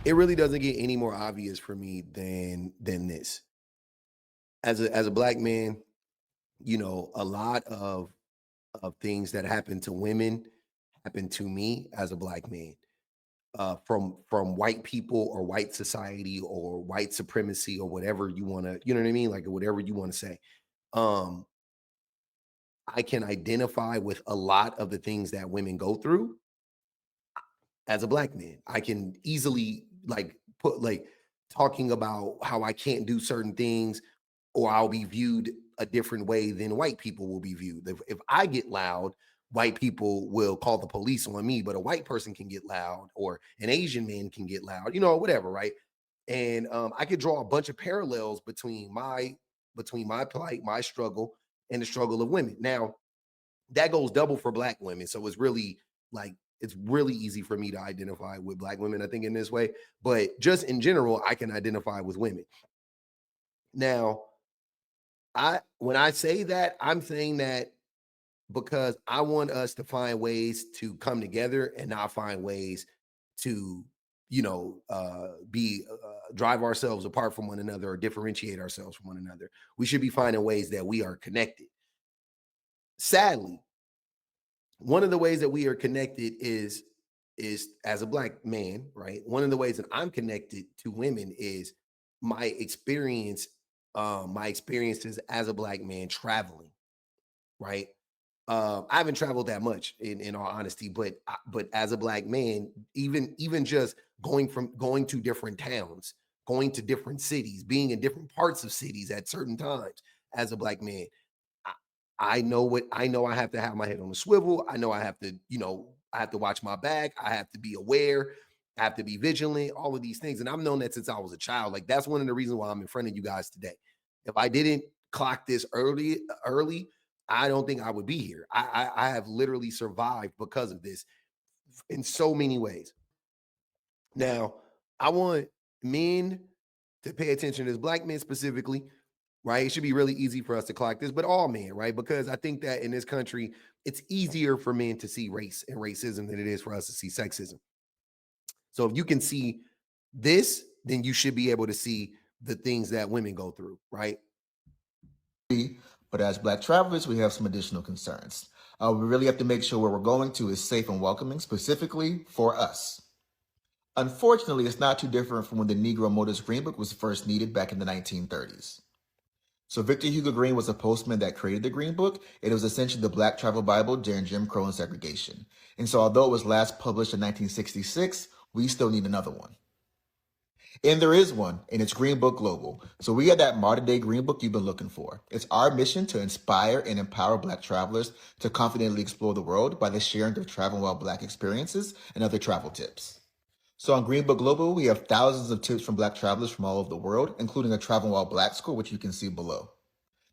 It really doesn't get any more obvious for me than this. As a black man, a lot of things that happen to women happen to me as a black man. From white people or white society or white supremacy or whatever you want to, you know what I mean? Like whatever you want to say. Um, I can identify with a lot of the things that women go through as a black man. I can easily like put like talking about how I can't do certain things or I'll be viewed a different way than white people will be viewed. If I get loud, white people will call the police on me, but a white person can get loud or an Asian man can get loud, whatever, right? And I could draw a bunch of parallels between my plight, my struggle, and the struggle of women. Now, that goes double for black women. So it's really easy for me to identify with black women, I think, in this way. But just in general, I can identify with women. Now, I when I say that, I'm saying that because I want us to find ways to come together and not find ways to, be drive ourselves apart from one another or differentiate ourselves from one another. We should be finding ways that we are connected. Sadly, one of the ways that we are connected is as a black man, right? One of the ways that I'm connected to women is my experience, my experiences as a black man traveling, right? I haven't traveled that much in all honesty, but as a black man, even just going to different towns, going to different cities, being in different parts of cities at certain times as a black man, I, I know what I know. I have to have my head on a swivel. I know I have to, I have to watch my back. I have to be aware. I have to be vigilant. All of these things, and I've known that since I was a child. Like that's one of the reasons why I'm in front of you guys today. If I didn't clock this early, I don't think I would be here. I have literally survived because of this in so many ways. Now, I want men to pay attention to this, black men specifically, right? It should be really easy for us to clock this, but all men, right? Because I think that in this country, it's easier for men to see race and racism than it is for us to see sexism. So if you can see this, then you should be able to see the things that women go through, right? But as Black travelers, we have some additional concerns. We really have to make sure where we're going to is safe and welcoming, specifically for us. Unfortunately, it's not too different from when the Negro Motors Green Book was first needed back in the 1930s. So Victor Hugo Green was a postman that created the Green Book. It was essentially the Black travel Bible during Jim Crow and segregation. And so although it was last published in 1966, we still need another one. And there is one, and it's Green Book Global. So we got that modern day Green Book you've been looking for. It's our mission to inspire and empower Black travelers to confidently explore the world by the sharing of travel while Black experiences and other travel tips. So on Green Book Global, we have thousands of tips from Black travelers from all over the world, including a Travel While Black score, which you can see below.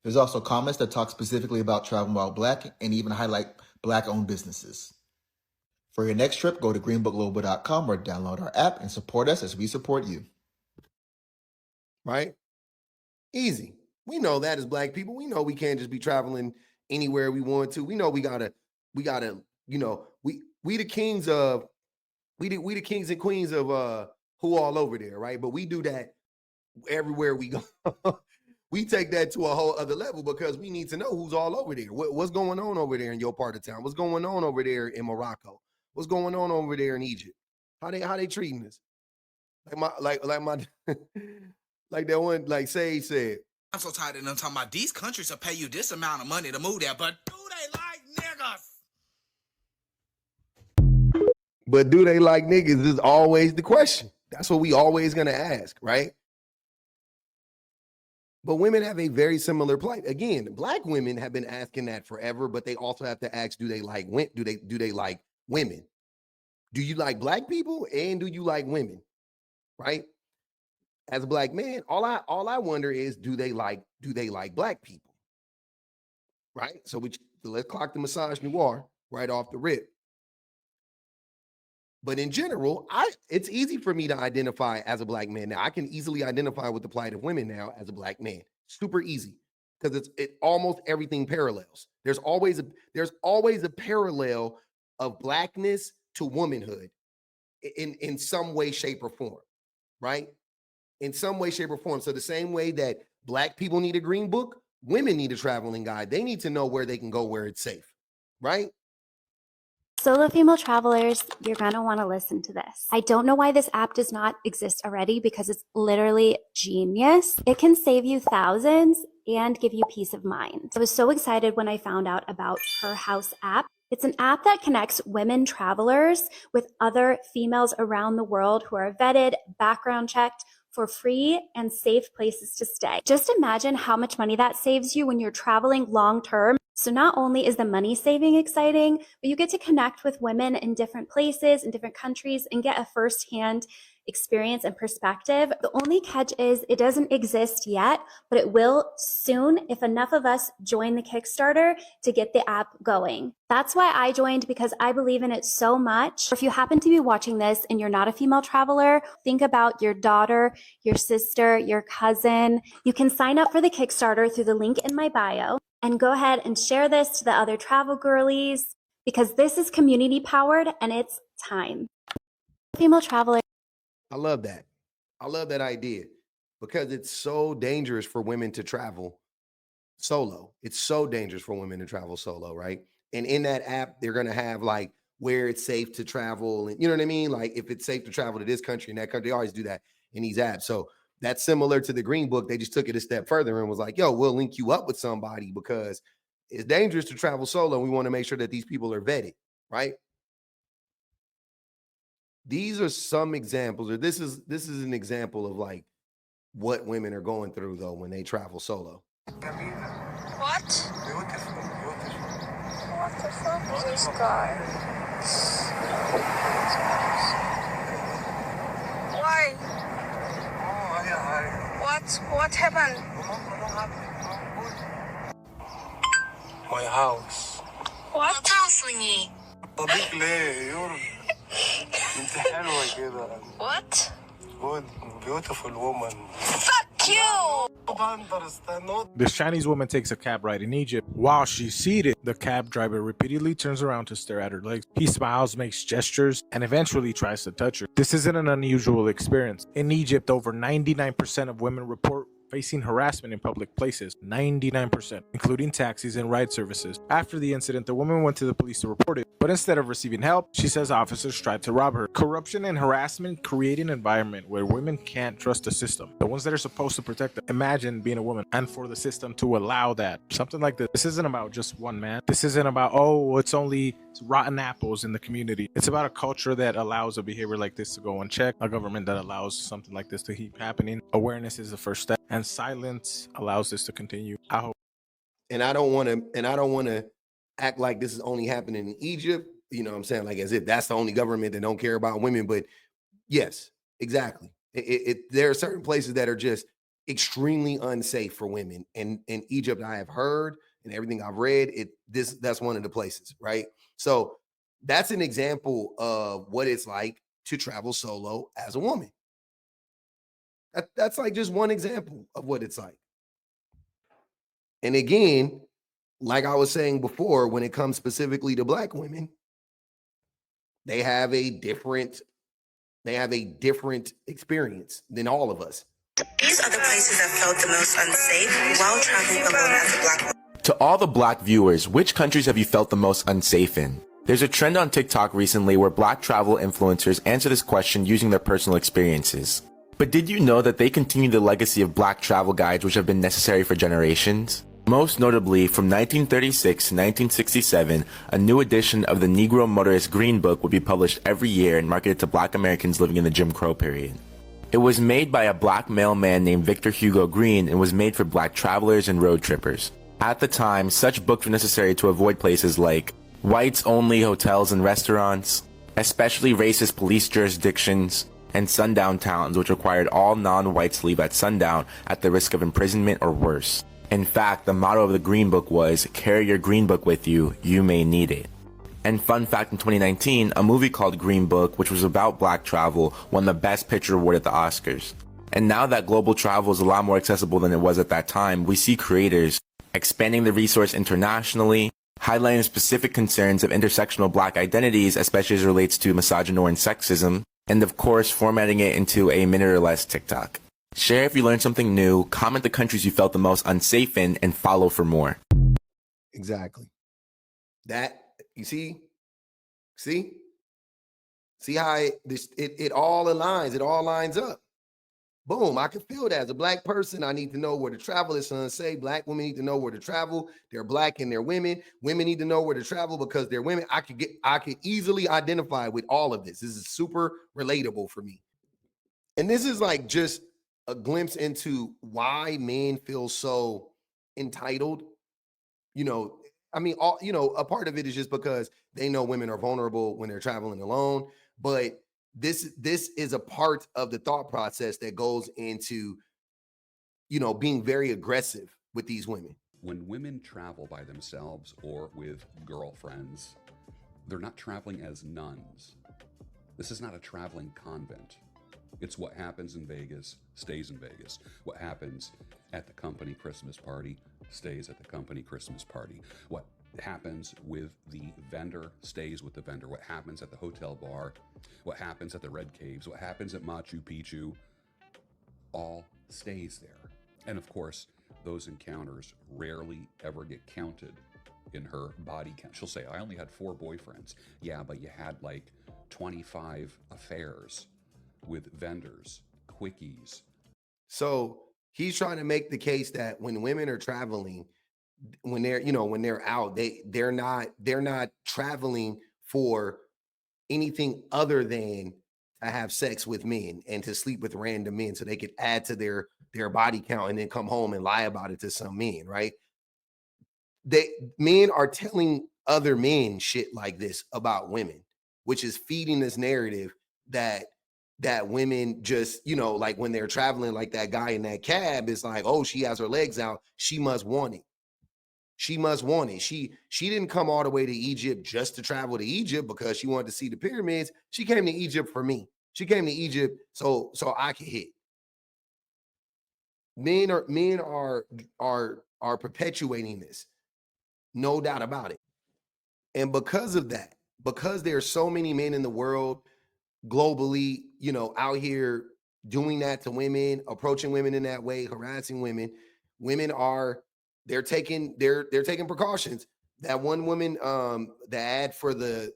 There's also comments that talk specifically about Travel While Black and even highlight Black-owned businesses. For your next trip, go to greenbookglobal.com or download our app and support us as we support you. Right? Easy. We know that as black people. We know we can't just be traveling anywhere we want to. We know we gotta, we the kings of we the kings and queens of who all over there, right? But we do that everywhere we go. We take that to a whole other level because we need to know who's all over there. What's going on over there in your part of town? What's going on over there in Morocco? What's going on over there in Egypt? How they treating us? Like my like that one, like Sage said. I'm so tired of them talking about these countries will pay you this amount of money to move there, but do they like niggas? But do they like niggas is always the question. That's what we always gonna ask, right? But women have a very similar plight. Again, black women have been asking that forever, but they also have to ask, do they like do they like women? Do you like black people and do you like women? Right? As a black man, all I wonder is do they like black people? Right? So let's clock the massage noir right off the rip. But in general, it's easy for me to identify as a black man now. I can easily identify with the plight of women now as a black man. Super easy because it almost everything parallels. There's always a parallel of blackness to womanhood in some way, shape, or form. right? In some way, shape, or form. So the same way that Black people need a green book, women need a traveling guide. They need to know where they can go where it's safe, right? Solo female travelers, you're going to want to listen to this. I don't know why this app does not exist already because it's literally genius. It can save you thousands and give you peace of mind. I was so excited when I found out about Her House app. It's an app that connects women travelers with other females around the world who are vetted, background checked, for free and safe places to stay. Just imagine how much money that saves you when you're traveling long term. So not only is the money saving exciting, but you get to connect with women in different places, in different countries, and get a firsthand experience and perspective. The only catch is it doesn't exist yet, but it will soon if enough of us join the Kickstarter to get the app going. That's why I joined, because I believe in it so much. If you happen to be watching this and you're not a female traveler, think about your daughter, your sister, your cousin. You can sign up for the Kickstarter through the link in my bio and go ahead and share this to the other travel girlies, because this is community powered and it's time. Female traveler. I love that. I love that idea because it's so dangerous for women to travel solo. It's so dangerous for women to travel solo, right? And in that app, they're going to have like where it's safe to travel. And you know what I mean? Like if it's safe to travel to this country and that country, they always do that in these apps. So that's similar to the Green Book. They just took it a step further and was like, yo, we'll link you up with somebody because it's dangerous to travel solo. And we want to make sure that these people are vetted, right? These are some examples, or this is an example of like what women are going through though when they travel solo. What? Beautiful, beautiful. What the fuck is this guy? Why? Oh, yeah. What happened? My house. What? طبيب ليه يور انت حلوة كده. What? Good, beautiful woman. Fuck you! This Chinese woman takes a cab ride in Egypt. While she's seated, the cab driver repeatedly turns around to stare at her legs. He smiles, makes gestures, and eventually tries to touch her. This isn't an unusual experience. In Egypt, over 99% of women report facing harassment in public places, 99%, including taxis and ride services. After the incident, the woman went to the police to report it, but instead of receiving help, she says officers tried to rob her. Corruption and harassment create an environment where women can't trust the system, the ones that are supposed to protect them. Imagine being a woman and for the system to allow that. Something like this. This isn't about just one man. This isn't about, oh, it's only rotten apples in the community. It's about a culture that allows a behavior like this to go unchecked, a government that allows something like this to keep happening. Awareness is the first step, and silence allows this to continue. I hope. And I don't want to act like this is only happening in Egypt. You know what I'm saying? Like as if that's the only government that don't care about women. But yes, exactly. There are certain places that are just extremely unsafe for women. And in Egypt, I have heard and everything I've read, that's one of the places, right? So that's an example of what it's like to travel solo as a woman. That's like just one example of what it's like. And again, like I was saying before, when it comes specifically to Black women, they have a different experience than all of us. These are the places I felt the most unsafe while traveling alone as a Black woman. To all the Black viewers, which countries have you felt the most unsafe in? There's a trend on TikTok recently where Black travel influencers answer this question using their personal experiences. But did you know that they continue the legacy of Black travel guides which have been necessary for generations? Most notably, from 1936 to 1967, a new edition of the Negro Motorist Green Book would be published every year and marketed to Black Americans living in the Jim Crow period. It was made by a Black mailman named Victor Hugo Green and was made for Black travelers and road trippers. At the time, such books were necessary to avoid places like whites-only hotels and restaurants, especially racist police jurisdictions, and sundown towns which required all non-whites to leave at sundown at the risk of imprisonment or worse. In fact, the motto of the Green Book was, "Carry your Green Book with you, you may need it." And fun fact, in 2019, a movie called Green Book, which was about Black travel, won the Best Picture award at the Oscars. And now that global travel is a lot more accessible than it was at that time, we see creators expanding the resource internationally, highlighting specific concerns of intersectional Black identities, especially as it relates to misogyny and sexism, and of course, formatting it into a minute or less TikTok. Share if you learned something new, comment the countries you felt the most unsafe in, and follow for more. Exactly. That, you see how it all aligns, it all lines up. Boom, I can feel that. As a black person, I need to know where to travel. It's unsafe. Black women need to know where to travel. They're black and they're women. Women need to know where to travel because they're women. I could easily identify with all of this. This is super relatable for me. And this is like just a glimpse into why men feel so entitled. You know, I mean, a part of it is just because they know women are vulnerable when they're traveling alone. But this is a part of the thought process that goes into, being very aggressive with these women. When women travel by themselves or with girlfriends, they're not traveling as nuns. This is not a traveling convent. It's what happens in Vegas stays in Vegas. What happens at the company Christmas party stays at the company Christmas party. What happens with the vendor stays with the vendor. What happens at the hotel bar, what happens at the Red Caves, what happens at Machu Picchu, all stays there. And of course, those encounters rarely ever get counted in her body count. She'll say, I only had 4 boyfriends. Yeah, but you had like 25 affairs with vendors, quickies. So he's trying to make the case that when women are traveling, when they're out, they're not traveling for anything other than to have sex with men and to sleep with random men so they could add to their body count and then come home and lie about it to some men, right? Men are telling other men shit like this about women, which is feeding this narrative that women just, like when they're traveling, like that guy in that cab is like, oh, she has her legs out, she must want it. She must want it. She didn't come all the way to Egypt just to travel to Egypt because she wanted to see the pyramids. She came to Egypt for me. She came to Egypt so I could hit. Men are perpetuating this, no doubt about it. And because of that, because there are so many men in the world globally, out here doing that to women, approaching women in that way, harassing women, they're taking precautions. That one woman, the ad for the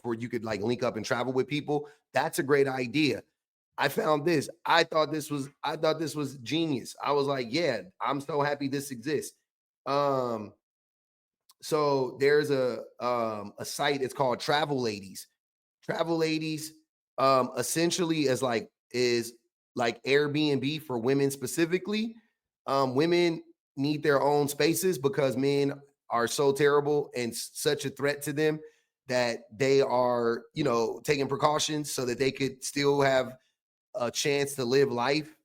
where you could like link up and travel with people, that's a great idea. I found this. I thought this was genius. I was like, yeah, I'm so happy this exists. So there's a site, it's called Travel Ladies. Travel Ladies essentially is like Airbnb for women specifically. Women need their own spaces because men are so terrible and such a threat to them that they are, taking precautions so that they could still have a chance to live life.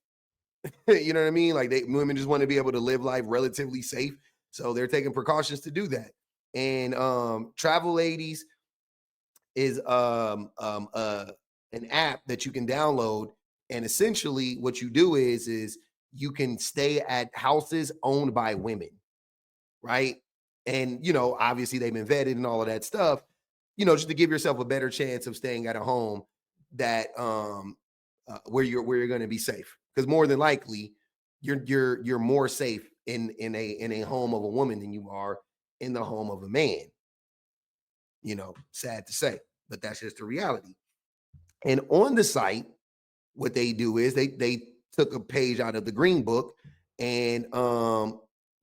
You know what I mean? Like women just want to be able to live life relatively safe. So they're taking precautions to do that. And Travel Ladies is an app that you can download. And essentially what you do is you can stay at houses owned by women, right? And, obviously they've been vetted and all of that stuff, just to give yourself a better chance of staying at a home that where you're going to be safe. Because more than likely you're more safe in a home of a woman than you are in the home of a man. Sad to say, but that's just the reality. And on the site, what they do is they took a page out of the Green Book and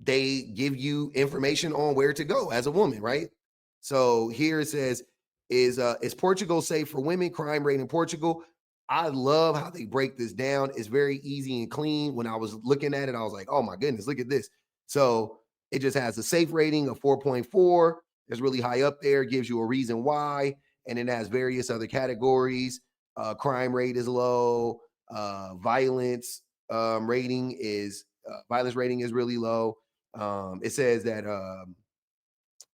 they give you information on where to go as a woman, right? So here it says, is Portugal safe for women? Crime rate in Portugal. I love how they break this down. It's very easy and clean. When I was looking at it, I was like, oh my goodness, look at this. So it just has a safe rating of 4.4. It's really high up there, gives you a reason why. And it has various other categories. Crime rate is low. Violence rating is really low. It says that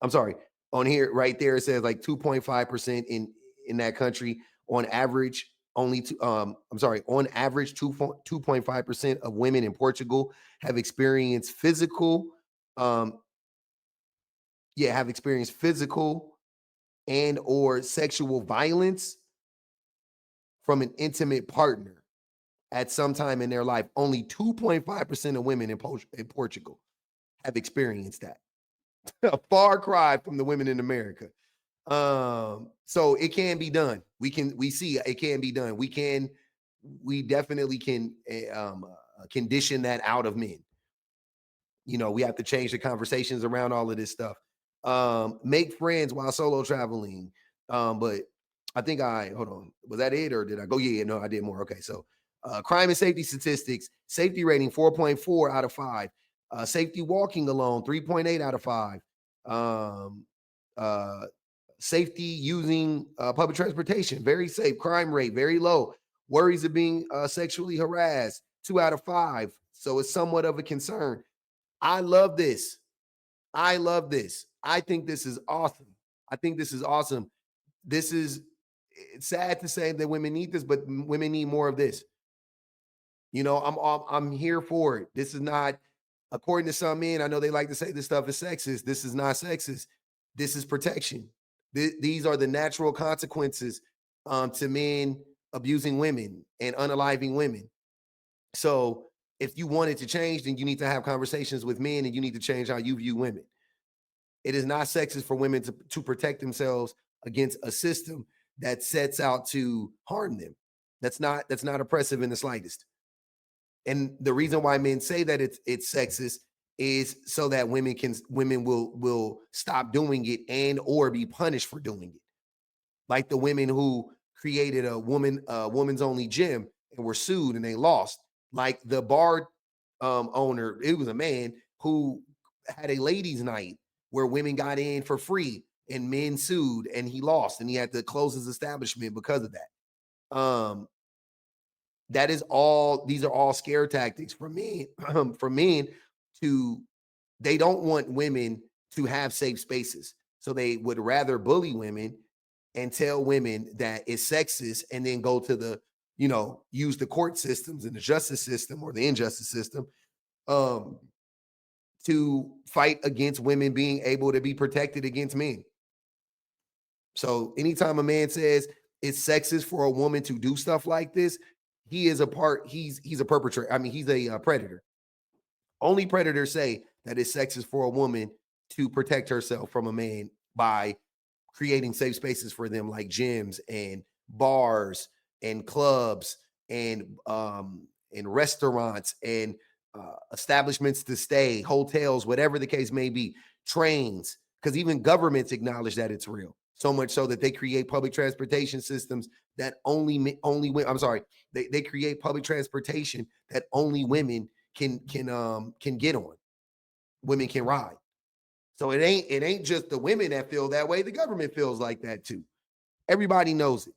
I'm sorry, on here right there it says like 2.5% in that country on average. On average 2.5% of women in Portugal have experienced physical and or sexual violence from an intimate partner at some time in their life. Only 2.5% of women in Portugal have experienced that. A far cry from the women in America. So it can be done. We see it can be done. We definitely can condition that out of men. You know, we have to change the conversations around all of this stuff. Make friends while solo traveling. But I think hold on. Was that it or did I go? Yeah, no, I did more. Okay. So crime and safety statistics, safety rating 4.4 out of 5. Safety walking alone, 3.8 out of 5. Safety using public transportation, very safe. Crime rate, very low. Worries of being sexually harassed, 2 out of 5. So it's somewhat of a concern. I love this. I love this. I think this is awesome. It's sad to say that women need this, but women need more of this. You know, I'm here for it. This is not, according to some men, I know they like to say this stuff is sexist. This is not sexist. This is protection. These are the natural consequences to men abusing women and unaliving women. So if you want it to change, then you need to have conversations with men and you need to change how you view women. It is not sexist for women to protect themselves against a system that sets out to harm them. That's not oppressive in the slightest. And the reason why men say that it's sexist is so that women will stop doing it and or be punished for doing it. Like the women who created a woman's only gym and were sued and they lost. Like the bar owner, it was a man who had a ladies' night where women got in for free and men sued and he lost and he had to close his establishment because of that. That is all. These are all scare tactics for men. For men they don't want women to have safe spaces, so they would rather bully women and tell women that it's sexist, and then go to use the court systems and the justice system or the injustice system to fight against women being able to be protected against men. So anytime a man says it's sexist for a woman to do stuff like this, he's a perpetrator. I mean, he's a predator. Only predators say that it's sexist for a woman to protect herself from a man by creating safe spaces for them, like gyms and bars and clubs and restaurants and establishments to stay, hotels, whatever the case may be, trains, because even governments acknowledge that it's real. So much so that they create public transportation systems that they create public transportation that only women can get on. Women can ride. So it ain't just the women that feel that way. The government feels like that too. Everybody knows it.